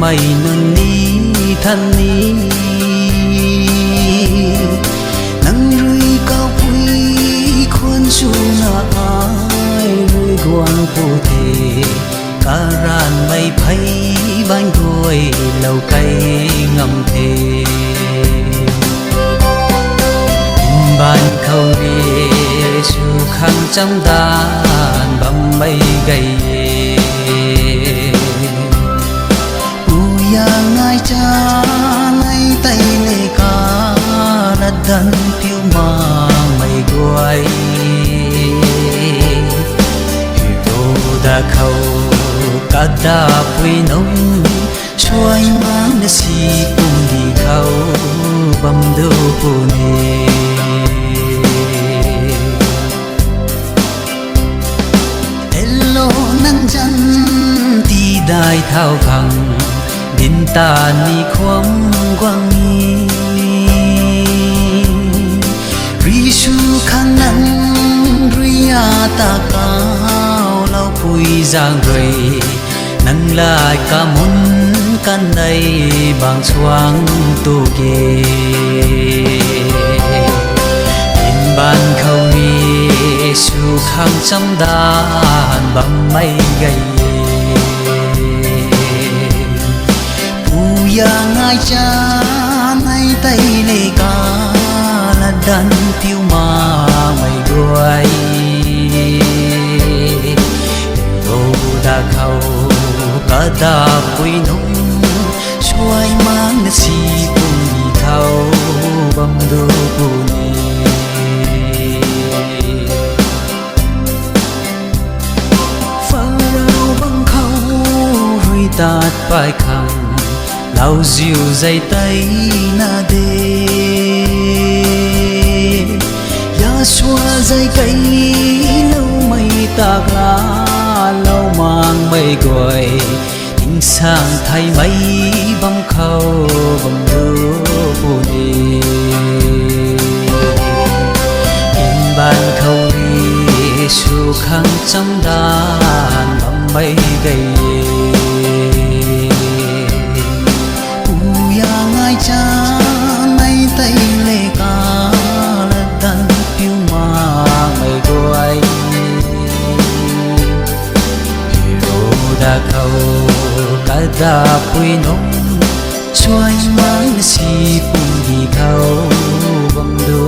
mày nâng ní thân ní nâng rui cao quý khuôn chu na ai rui quang phù thể cả ran mây phay bánh đôi lâu cây ngầm thề ban khâu đi su khăn trong đàn bầm mây gầy uya ngai cha ngai tay lê ca đất đan tiêu mà mây đuôi hiểu đã khâu cả đã vui nông xuôi mang để si cùng đi khâu bầm đâu nè hello nắng chân ti đai thao phẳng din ta ni khom quang ni ri su khang nắng ria ta cao lau pui giang rồi nâng lại cả môn căn đây bằng xoang tu kê in ban khâu ni su khang trong đàn bằng mây gầy puya ngai cha ngai tay lê ca là đan tiêu mà mây đuôi đã khâu cả đã vui nông xuôi mang si cùng đi khâu bầm đô bùn phơi rau băng khâu rui tạt bài khăn lau dịu dây tay na đê ya xua dây cây lâu mây tạc lá lâu mang mây gọi tình sang thay mây băng khâu băng đô bùn in ban khâu đi su khang trong đàn băng mây gầy uya ngai cha nay tay lê ca là đan phiêu mà mây gọi đã khâu cả đã vui nông xuôi mang si cùng đi khâu băng đô